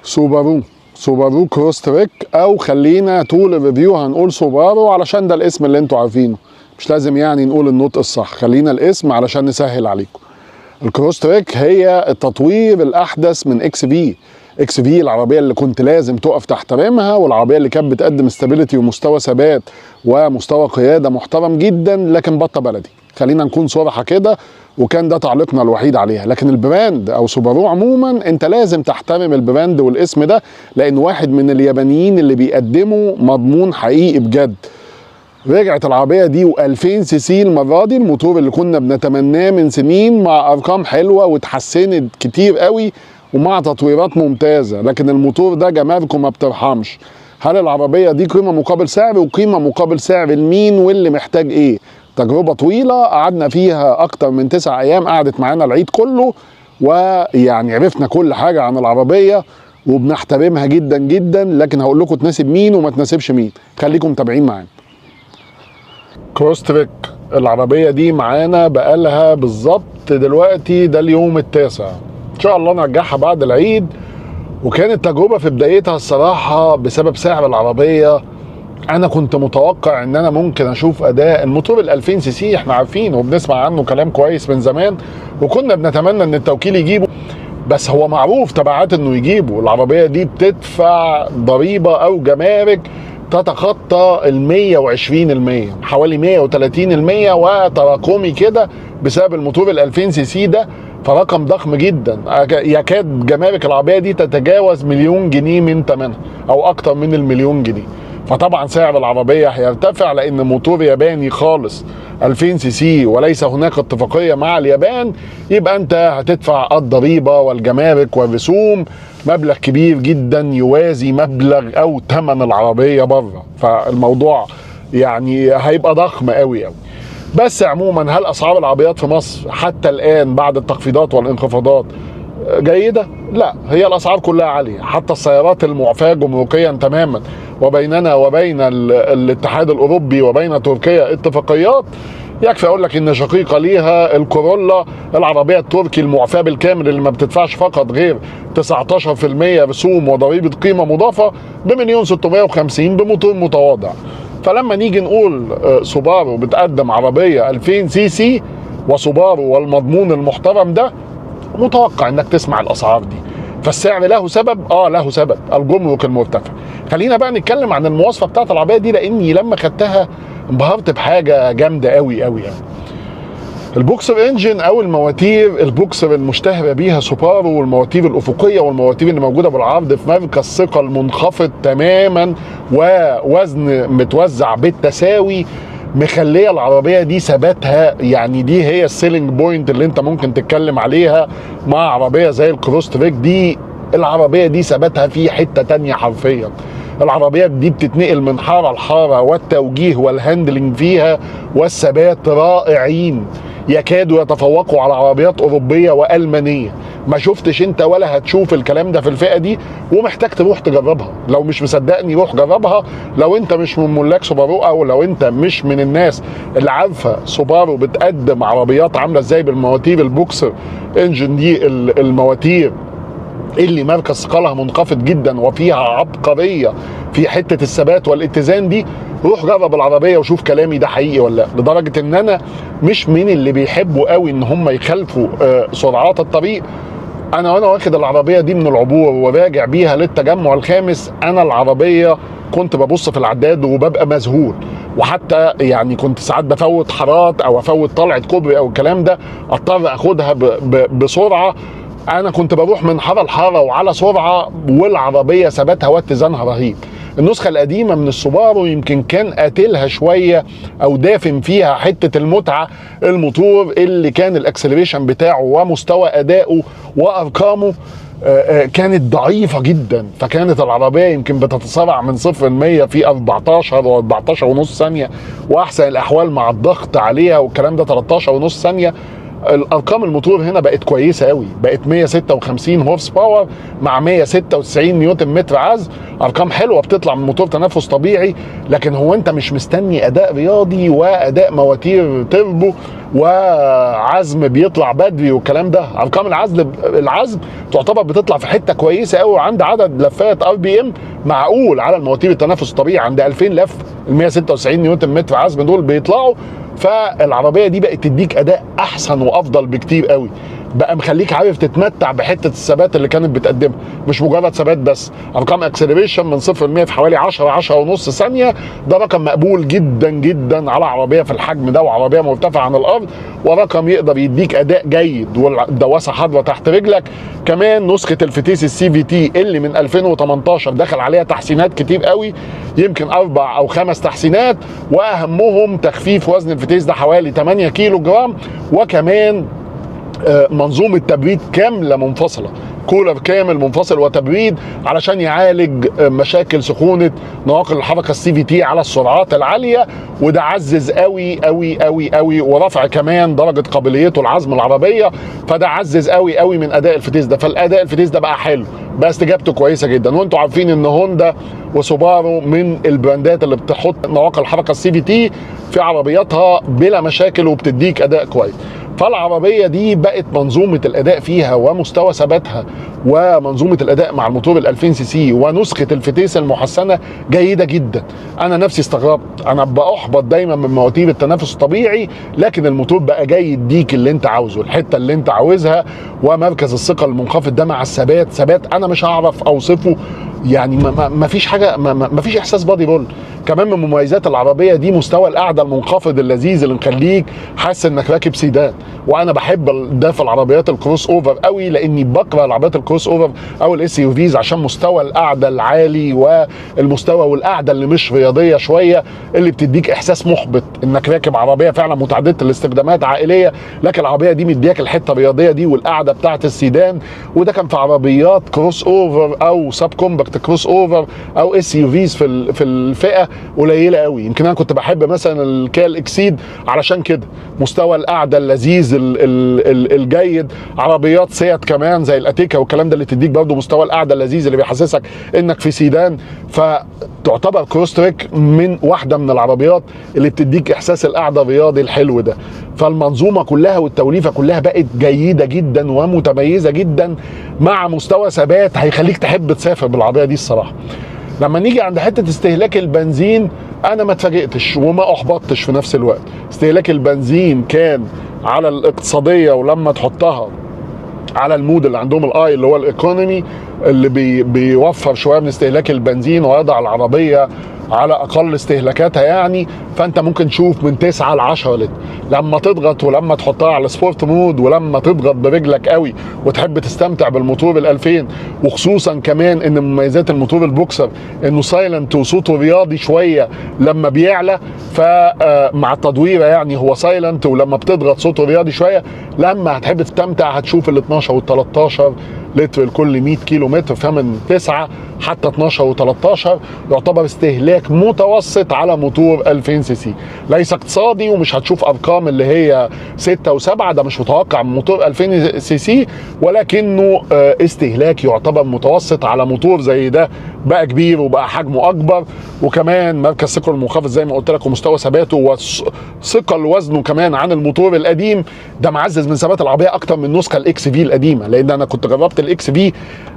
سوبارو كروس تريك، او خلينا طول الريفيو هنقول سوبارو علشان ده الاسم اللي انتوا عارفينه، مش لازم يعني نقول النطق الصح، خلينا الاسم علشان نسهل عليكم. الكروس تريك هي التطوير الاحدث من اكس في. اكس في العربيه اللي كنت لازم تقف تحترمها، والعربيه اللي كانت بتقدم استابيليتي ومستوى ثبات ومستوى قياده محترم جدا، لكن بطه بلدي، خلينا نكون صراحه كده، وكان ده تعليقنا الوحيد عليها. لكن البراند او سوبارو عموما انت لازم تحترم البراند والاسم ده، لان واحد من اليابانيين اللي بيقدموا مضمون حقيقي بجد. رجعت العربيه دي و2000 سي سي المره دي، الموتور اللي كنا بنتمناه من سنين، مع ارقام حلوه واتحسنت كتير قوي ومع تطويرات ممتازه. لكن الموتور ده جماركه ما بترحمش. هل العربيه دي قيمه مقابل سعر؟ وقيمه مقابل سعر لمين واللي محتاج ايه؟ تجربه طويله قعدنا فيها اكتر من 9 ايام، قعدت معانا العيد كله، ويعني عرفنا كل حاجه عن العربيه وبنحترمها جدا جدا. لكن هقول لكم تناسب مين وما تناسبش مين، خليكم متابعين معانا. كروس تريك العربيه دي معانا بقالها بالظبط دلوقتي ده اليوم التاسع، ان شاء الله نرجعها بعد العيد. وكانت تجربه في بدايتها الصراحه بسبب سعر العربيه. انا كنت متوقع ان انا ممكن اشوف اداء الموتور ال2000 سي سي، احنا عارفينه وبنسمع عنه كلام كويس من زمان، وكنا بنتمنى ان التوكيل يجيبه، بس هو معروف تبعات انه يجيبه. العربيه دي بتدفع ضريبه او جمارك تتخطى ال120%، حوالي 130%، وتراكمي كده بسبب الموتور ال2000 سي سي ده، فرقم ضخم جدا. يكاد جمارك العربيه دي تتجاوز مليون جنيه من ثمنها، او اكتر من المليون جنيه. فطبعا سعر العربيه هيرتفع لان موتور ياباني خالص 2000 سي سي، وليس هناك اتفاقيه مع اليابان، يبقى انت هتدفع الضريبه والجمارك والرسوم مبلغ كبير جدا يوازي مبلغ او ثمن العربيه بره، فالموضوع يعني هيبقى ضخم قوي قوي. بس عموما هل اسعار العربيات في مصر حتى الان بعد التخفيضات والانخفاضات جيده؟ لا، هي الاسعار كلها عاليه، حتى السيارات المعفاه جمركيا تماما، وبيننا وبين الاتحاد الاوروبي وبين تركيا اتفاقيات. يكفي اقول لك ان شقيقه ليها الكورولا العربيه التركي المعفاه بالكامل، اللي ما بتدفعش فقط غير 19% رسوم وضريبه قيمه مضافه، ب1,650,000 بموتور متواضع. فلما نيجي نقول سوبارو بتقدم عربيه 2000 سي سي وسوبارو والمضمون المحترم ده، متوقع انك تسمع الاسعار دي. فالسعر له سبب، له سبب، الجمرك المرتفع. خلينا بقى نتكلم عن المواصفه بتاعت العربيه دي، لاني لما خدتها انبهرت بحاجه جامده قوي قوي يعني. البوكسر انجن او المواتير البوكسر المشتهره بيها سوبارو، والمواتير الافقيه والمواتير اللي موجوده بالعرض في مركز ثقل منخفض تماما ووزن متوزع بالتساوي، مخليه العربيه دي ثباتها، يعني دي هي السيلينج بوينت اللي انت ممكن تتكلم عليها مع عربيه زي الكروس تريك دي. العربيه دي ثباتها في حته تانية حرفيا. العربيه دي بتتنقل من حاره لحاره، والتوجيه والهاندلنج فيها والثبات رائعين، يكادوا يتفوقوا على عربيات اوروبيه والمانيه. ما شفتش انت ولا هتشوف الكلام ده في الفئه دي، ومحتاج تروح تجربها. لو مش مصدقني روح جربها. لو انت مش من ملاك سوبارو، او لو انت مش من الناس اللي عارفه سوبارو بتقدم عربيات عامله ازاي بالمواتير البوكسر انجن دي، المواتير اللي مركز ثقلها منخفض جدا وفيها عبقريه في حته الثبات والاتزان دي، روح جرب العربيه وشوف كلامي ده حقيقي ولا لا. لدرجه ان انا مش من اللي بيحبوا قوي ان هم يخالفوا سرعات الطريق. انا وانا واخد العربيه دي من العبور وراجع بيها للتجمع الخامس، انا العربيه كنت ببص في العداد وببقى مذهول، وحتى يعني كنت ساعات بفوت حارات او افوت طلعه كوبري او الكلام ده، اضطر اخدها بسرعه. انا كنت بروح من حاره لحاره وعلى سرعه، والعربيه ثباتها واتزانها رهيب. النسخه القديمه من السوبارو يمكن كان قاتلها شويه او دافن فيها حته المتعه، الموتور اللي كان الاكسلريشن بتاعه ومستوى ادائه وارقامه كانت ضعيفه جدا. فكانت العربيه يمكن بتتسارع من 0 ل 100 في 14 و14.5 ثانيه، واحسن الاحوال مع الضغط عليها والكلام ده 13.5 ثانيه. الارقام الموتور هنا بقت كويسه قوي، بقت 156 هورس باور مع 196 نيوتن متر عزم، ارقام حلوه بتطلع من موتور تنفس طبيعي. لكن هو انت مش مستني اداء رياضي واداء مواتير تربو وعزم بيطلع بدري والكلام ده. ارقام العزم تعتبر بتطلع في حته كويسه قوي، وعند عدد لفات ار بي ام معقول على المواتير التنفس الطبيعي، عند 2000 لف ال 196 نيوتن متر عزم دول بيطلعوا. فالعربيه دي بقت تديك اداء احسن وافضل بكتير قوي، بقى مخليك عارف تتمتع بحته الثبات اللي كانت بتقدمها، مش مجرد ثبات بس. ارقام اكسلريشن من 0 ل 100 في حوالي 10 ونص ثانيه، ده رقم مقبول جدا جدا على عربيه في الحجم ده وعربيه مرتفعه عن الارض، ورقم يقدر يديك اداء جيد والدواسه حاضره تحت رجلك. كمان نسخه الفتيس السي في تي اللي من 2018 دخل عليها تحسينات كتير قوي، يمكن 4 أو 5 تحسينات، واهمهم تخفيف وزن الفتيس ده حوالي 8 كيلو جرام، وكمان منظومه تبريد كامله منفصله، كولر كامل منفصل وتبريد علشان يعالج مشاكل سخونه نواقل الحركه السي في تي على السرعات العاليه. وده عزز قوي قوي قوي قوي، ورفع كمان درجه قابليته لعزم العربيه، فده عزز قوي قوي من اداء الفتيس ده. فالاداء الفتيس ده بقى حلو، بقى استجابته كويسه جدا. وانتوا عارفين ان هوندا وسوبارو من البراندات اللي بتحط نواقل الحركه السي في تي في عربياتها بلا مشاكل وبتديك اداء كويس. فالعربيه دي بقت منظومه الاداء فيها ومستوى ثباتها ومنظومه الاداء مع الموتور ال 2000 سي سي ونسخه الفتيس المحسنه جيده جدا. انا نفسي استغربت، انا بأحبط دايما من مواتير التنافس الطبيعي، لكن الموتور بقى جاي يديك اللي انت عاوزه، الحته اللي انت عاوزها، ومركز الثقه المنخفض ده مع ثبات انا مش هعرف اوصفه. يعني ما فيش حاجه، ما فيش احساس بادي رول. كمان من مميزات العربيه دي مستوى القعده المنخفض اللذيذ اللي مخليك حاسس انك راكب سيدان. وانا بحب ده في العربيات الكروس اوفر قوي، لاني بكره العربيات الكروس اوفر او الاس يو فيز عشان مستوى القعده العالي والمستوى والقعده اللي مش رياضيه شويه، اللي بتديك احساس محبط انك راكب عربيه فعلا متعدده الاستخدامات عائليه. لكن العربيه دي مدياك الحته الرياضيه دي والقعده بتاعه السيدان. وده كان في عربيات كروس اوفر او سب كومباكت كروس اوفر او اس يو فيز في الفئه قليله قوي. يمكن انا كنت بحب مثلا الكيا اكسيد علشان كده، مستوى القعده اللذيذ الجيد. عربيات سيات كمان زي الاتيكا والكلام ده اللي تديك برضه مستوى القعده اللذيذ اللي بيحسسك انك في سيدان. فتعتبر كروس تريك من واحده من العربيات اللي بتديك احساس القعده الرياضي الحلو ده. فالمنظومه كلها والتوليفه كلها بقت جيده جدا ومتميزه جدا، مع مستوى ثبات هيخليك تحب تسافر بالعربيه دي الصراحه. لما نيجي عند حته استهلاك البنزين، انا ما اتفاجئتش وما احبطتش في نفس الوقت. استهلاك البنزين كان على الاقتصاديه، ولما تحطها على المود اللي عندهم الاي اللي هو الايكونومي اللي بيوفر شويه من استهلاك البنزين ويضع العربيه على اقل استهلاكاتها، يعني فانت ممكن تشوف من 9 ل 10 لتر. لما تضغط ولما تحطها على سبورت مود ولما تضغط برجلك قوي وتحب تستمتع بالموتور ال2000، وخصوصا كمان ان مميزات الموتور البوكسر انه سايلنت وصوته رياضي شويه لما بيعلى، فمع التدويره يعني هو سايلنت، ولما بتضغط صوته رياضي شويه. لما هتحب تستمتع هتشوف ال 12 وال 13 لتر لكل 100 كيلو متر، فمن 9 حتى 12 و13 يعتبر استهلاك متوسط على موتور 2000 سي سي. ليس اقتصادي، ومش هتشوف ارقام اللي هي 6 و7، ده مش متوقع من موتور 2000 سي سي، ولكنه استهلاك يعتبر متوسط على موتور زي ده، بقى كبير وبقى حجمه اكبر، وكمان مركز ثقل منخفض زي ما قلت لك، ومستوى ثباته وثقل وزنه كمان عن الموتور القديم. ده معزز من ثبات العربيه اكتر من النسخه الاكس في القديمه، لان انا كنت جربت الاكس في،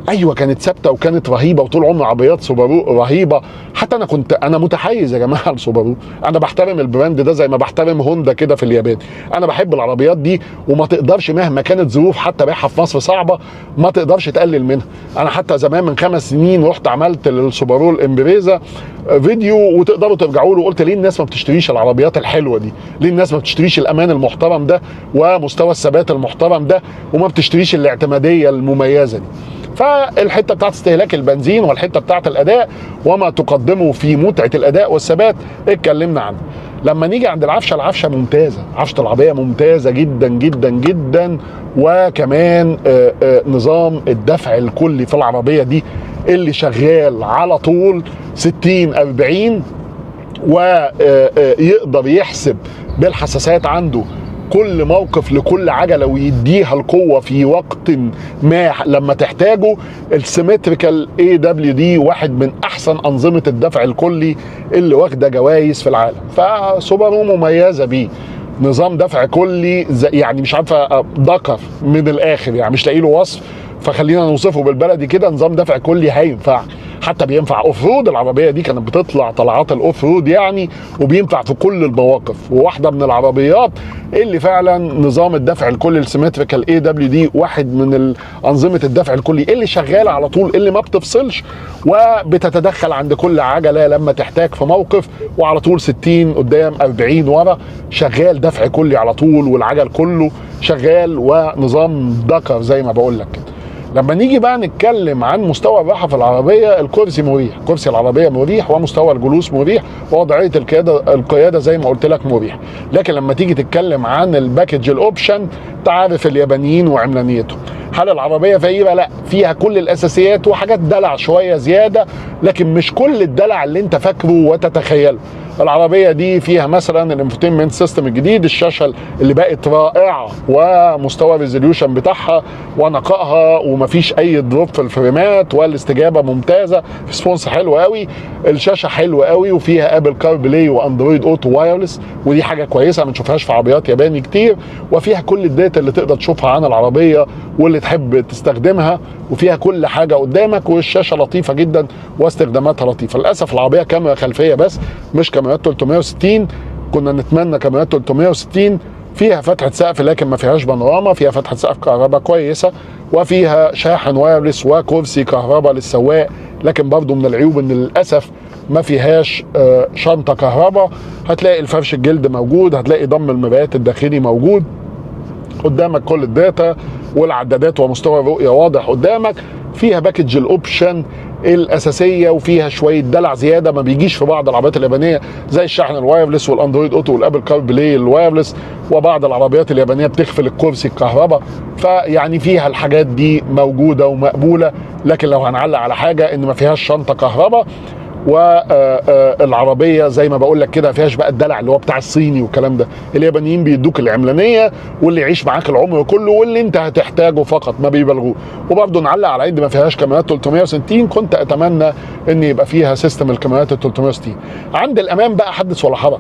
ايوه كانت ثابته وكانت رهيبه، وطول عمر عربيات سوبارو رهيبه. حتى انا متحيز يا جماعه لسوبارو، انا بحترم البراند ده زي ما بحترم هوندا كده في اليابان. انا بحب العربيات دي، وما تقدرش مهما كانت ظروف حتى بيعها في مصر صعبه ما تقدرش تقلل منها. انا حتى زمان من 5 سنين رحت عملت للسوبارو الامبريزا فيديو، وتقدروا ترجعوا له، قلت ليه الناس ما بتشتريش العربيات الحلوه دي؟ ليه الناس ما بتشتريش الامان المحترم ده ومستوى الثبات المحترم ده، وما بتشتريش الاعتماديه المميزه دي؟ فالحته بتاعت استهلاك البنزين والحته بتاعت الاداء وما تقدمه في متعه الاداء والثبات اتكلمنا عنه. لما نيجي عند العفشه ممتازه، عفشه العربيه ممتازه جدا جدا جدا، وكمان نظام الدفع الكلي في العربيه دي اللي شغال على طول 60-40، ويقدر يحسب بالحساسات عنده كل موقف لكل عجله ويديها القوه في وقت ما لما تحتاجه. السيمتريكال AWD واحد من احسن انظمه الدفع الكلي اللي واخده جوائز في العالم، فسوبرو مميزه بيه. نظام دفع كلي يعني مش عارفه دكر من الاخر، يعني مش لاقي له وصف، فخلينا نوصفه بالبلدي كده، نظام دفع كلي هينفع، حتى بينفع اوف رود. العربيه دي كانت بتطلع طلعات الاوف رود يعني، وبينفع في كل المواقف، وواحده من العربيات اللي فعلا نظام الدفع الكلي السيمتريكال AWD واحد من انظمه الدفع الكلي اللي شغاله على طول، اللي ما بتفصلش وبتتدخل عند كل عجله لما تحتاج في موقف، وعلى طول 60 قدام 40 ورا، شغال دفع كلي على طول، والعجل كله شغال، ونظام دكر زي ما بقول لك كده. لما نيجي بقى نتكلم عن مستوى الراحه في العربيه، الكرسي مريح، كرسي العربيه مريح، ومستوى الجلوس مريح، ووضعيه القياده زي ما قلت لك مريح. لكن لما تيجي تتكلم عن الباكج الاوبشن، تعرف اليابانيين وعملانيتهم. هل العربيه فقيره؟ لا، فيها كل الاساسيات وحاجات دلع شويه زياده، لكن مش كل الدلع اللي انت فاكره وتتخيله. العربيه دي فيها مثلا الانفوتينمنت سيستم الجديد، الشاشه اللي بقت رائعه، ومستوى الريزوليوشن بتاعها ونقائها، ومفيش اي دروب في الفريمات، والاستجابه ممتازه، ريسبونس حلو قوي، الشاشه حلوه قوي، وفيها ابل كار بلاي واندرويد اوتو وايرلس، ودي حاجه كويسه ما نشوفهاش في عربيات ياباني كتير، وفيها كل الداتا اللي تقدر تشوفها عن العربيه واللي تحب تستخدمها، وفيها كل حاجه قدامك، والشاشه لطيفه جدا واستخداماتها لطيفه. للاسف العربيه كاميرا خلفيه بس، مش كاميرات 360، كنا نتمنى كاميرات 360. فيها فتحه سقف لكن ما فيهاش بانوراما، فيها فتحه سقف كهرباء كويسه، وفيها شاحن وايرلس وكرسي كهرباء للسواق، لكن برضو من العيوب ان للاسف ما فيهاش شنطه كهرباء. هتلاقي الفرش الجلد موجود، هتلاقي ضم المرايات الداخلي موجود، قدامك كل الداتا والعدادات ومستوى الرؤيه واضح قدامك. فيها باكج الاوبشن الاساسيه، وفيها شويه دلع زياده ما بيجيش في بعض العربيات اليابانيه، زي الشحن الوايرلس والاندرويد اوتو والابل كار بلاي الوايرلس، وبعض العربيات اليابانيه بتغفل الكرسي الكهرباء. فيعني فيها الحاجات دي موجوده ومقبوله، لكن لو هنعلق على حاجه ان ما فيهاش شنطه كهرباء، والعربيه زي ما بقول لك كده ما فيهاش بقى الدلع اللي هو بتاع الصيني والكلام ده. اليابانيين بيدوك العملانيه واللي يعيش معاك العمر كله، واللي انت هتحتاجه فقط، ما بيبالغوه. وبرضه نعلق على ان ما فيهاش كاميرات 360، كنت اتمنى ان يبقى فيها سيستم الكاميرات ال 360. عند الامام بقى حدث ولا حرج،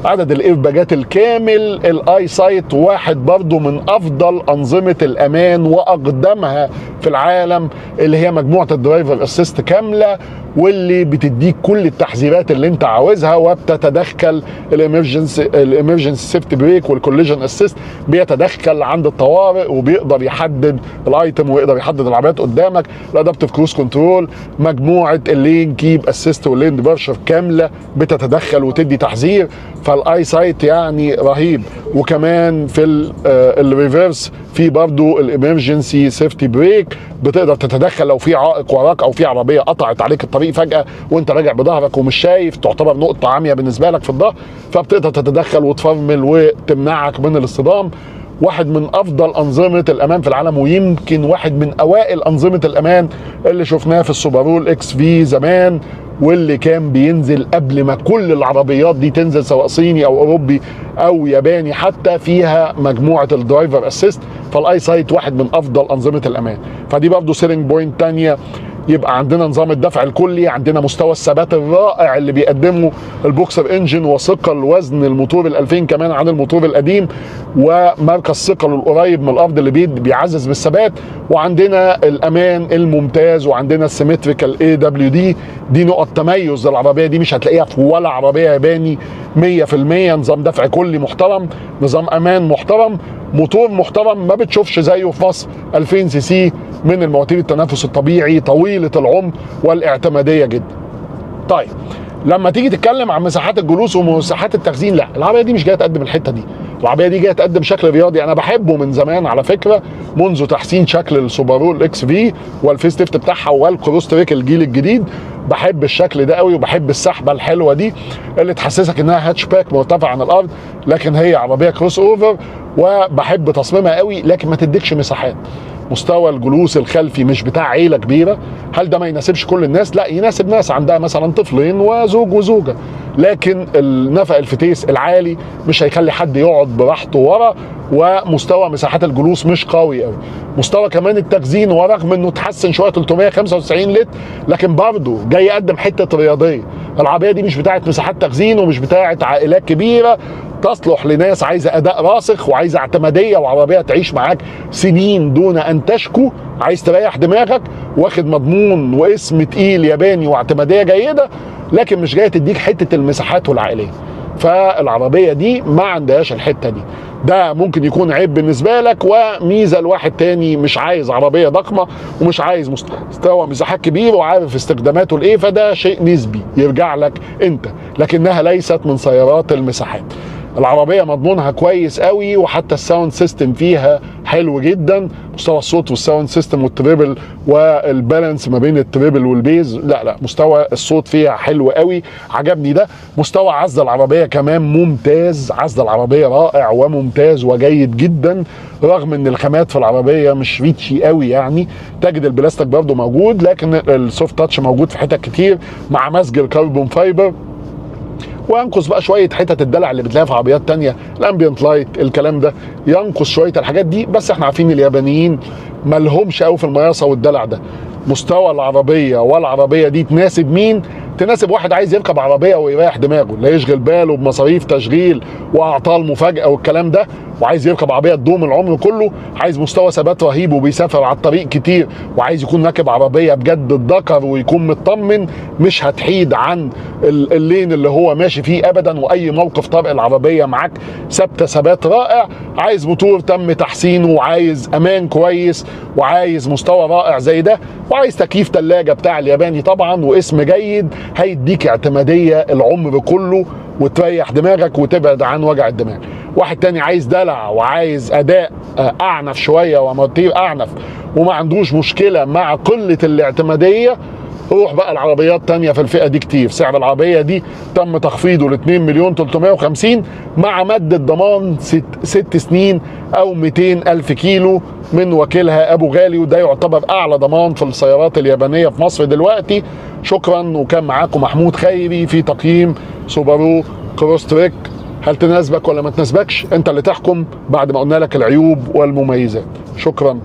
عدد الايرباجات الكامل، الاي سايت واحد برضو من افضل انظمه الامان واقدمها في العالم، اللي هي مجموعه الدرايفر اسيست كامله، واللي بتديك كل التحذيرات اللي انت عاوزها، وبتتدخل الامرجنسي سيفتي بريك والكوليجن اسيست، بيتدخل عند الطوارئ وبيقدر يحدد الايتم ويقدر يحدد العربيات قدامك. الادابتيف كروز كنترول، مجموعه اللين كيب اسيست واللين ديبارشر كامله بتتدخل وتدي تحذير. فالاي سايت يعني رهيب. وكمان في الريفيرس في برضو الامرجنسي سيفتي بريك، بتقدر تتدخل لو في عائق وراك او في عربيه قطعت عليك الطريق فجاه وانت راجع بظهرك ومش شايف، تعتبر نقطه عاميه بالنسبه لك في الظهر، فبتقدر تتدخل وتفرمل وتمنعك من الاصطدام. واحد من افضل انظمه الامان في العالم، ويمكن واحد من اوائل انظمه الامان اللي شفناه في السوبرو الاكس في زمان، واللي كان بينزل قبل ما كل العربيات دي تنزل، سواء صيني او اوروبي او ياباني حتى، فيها مجموعه الدرايفر اسيست. فالاي سايت واحد من افضل انظمه الامان، فدي برضو سيلينج بوينت تانية. يبقى عندنا نظام الدفع الكلي، عندنا مستوى الثبات الرائع اللي بيقدمه البوكسر انجن، وثقل وزن الموتور ال2000 كمان عن الموتور القديم، ومركز ثقل القريب من الارض اللي بيعزز بالثبات، وعندنا الامان الممتاز، وعندنا السيمتريكال AWD. دي نقط تميز للعربيه دي، مش هتلاقيها في ولا عربيه ياباني 100%. نظام دفع كلي محترم، نظام امان محترم، موتور محترم ما بتشوفش زيه في مصر، 2000 سي سي من المواتير التنافس الطبيعي، طويله العمر والاعتماديه جدا. طيب لما تيجي تتكلم عن مساحات الجلوس ومساحات التخزين، لا، العربيه دي مش جايه تقدم الحته دي. العربيه دي جايه تقدم شكل رياضي انا بحبه من زمان على فكره، منذ تحسين شكل السوبرو الاكس في والفيس ليفت بتاعها والكروس تريك الجيل الجديد. بحب الشكل ده قوي، وبحب السحبه الحلوه دي اللي تحسسك انها هاتشباك مرتفع عن الارض، لكن هي عربيه كروس اوفر. وبحب تصميمها قوي، لكن ما تديكش مساحات. مستوى الجلوس الخلفي مش بتاع عيله كبيره. هل ده ما يناسبش كل الناس؟ لا، يناسب ناس عندها مثلا طفلين وزوج وزوجه، لكن النفق الفتيس العالي مش هيخلي حد يقعد براحته ورا، ومستوى مساحات الجلوس مش قوي قوي. مستوى كمان التخزين، ورغم انه اتحسن شويه 395 لتر، لكن برضه جاي يقدم حته رياضيه. العربيه دي مش بتاعت مساحات تخزين ومش بتاعت عائلات كبيره، تصلح لناس عايزه اداء راسخ وعايزه اعتماديه وعربيه تعيش معاك سنين دون ان تشكو. عايز تريح دماغك، واخد مضمون واسم تقيل ياباني واعتماديه جيده، لكن مش جايه تديك حته المساحات والعائليه. فالعربيه دي ما عندهاش الحته دي. ده ممكن يكون عيب بالنسبه لك وميزه لواحد تاني مش عايز عربيه ضخمه ومش عايز مستوى مساحات كبير وعارف استخداماته لايه، فده شيء نسبي يرجع لك انت، لكنها ليست من سيارات المساحات. العربيه مضمونها كويس قوي، وحتى الساوند سيستم فيها حلو جدا. مستوى الصوت والساوند سيستم والتريبل والبالانس ما بين التريبل والبيز، لا مستوى الصوت فيها حلو قوي، عجبني ده. مستوى عزل العربيه كمان ممتاز، عزل العربيه رائع وممتاز وجيد جدا، رغم ان الخامات في العربيه مش ريتشي قوي يعني. تجد البلاستيك برضه موجود، لكن السوفت تاتش موجود في حتت كتير مع مزج الكربون فايبر. وينقص بقى شويه حتت الدلع اللي بتلاقيها في عربيات تانية، الامبيانت لايت الكلام ده، ينقص شويه الحاجات دي، بس احنا عارفين اليابانيين مالهمش قوي في المياصه والدلع ده. مستوى العربيه والعربيه دي تناسب مين؟ تناسب واحد عايز يركب عربيه ويريح دماغه، لا يشغل باله بمصاريف تشغيل واعطال مفاجاه والكلام ده، وعايز يركب عربيه تدوم العمر كله، عايز مستوى ثبات رهيب وبيسافر على الطريق كتير، وعايز يكون راكب عربيه بجد الذكر ويكون مطمن، مش هتحيد عن اللين اللي هو ماشي فيه ابدا، واي موقف طارئ العربيه معاك ثابته ثبات رائع. عايز موتور تم تحسينه، وعايز امان كويس، وعايز مستوى رائع زي ده، وعايز تكييف ثلاجه بتاع الياباني طبعا واسم جيد هيديك اعتماديه العمر كله وتريح دماغك وتبعد عن وجع الدماغ. واحد تاني عايز دلع وعايز اداء اعنف شويه وموتير اعنف وما عندوش مشكله مع قله الاعتماديه، روح بقى العربيات تانية في الفئة دي كتير. سعر العربية دي تم تخفيضه ل 2,350,000 مع مدة ضمان 6 سنين أو 200,000 كيلو من وكيلها أبو غالي، وده يعتبر أعلى ضمان في السيارات اليابانية في مصر دلوقتي. شكرا، وكان معاكم محمود خيري في تقييم سوبارو كروس تريك. هل تناسبك ولا ما تناسبكش؟ انت اللي تحكم بعد ما قلنا لك العيوب والمميزات. شكرا.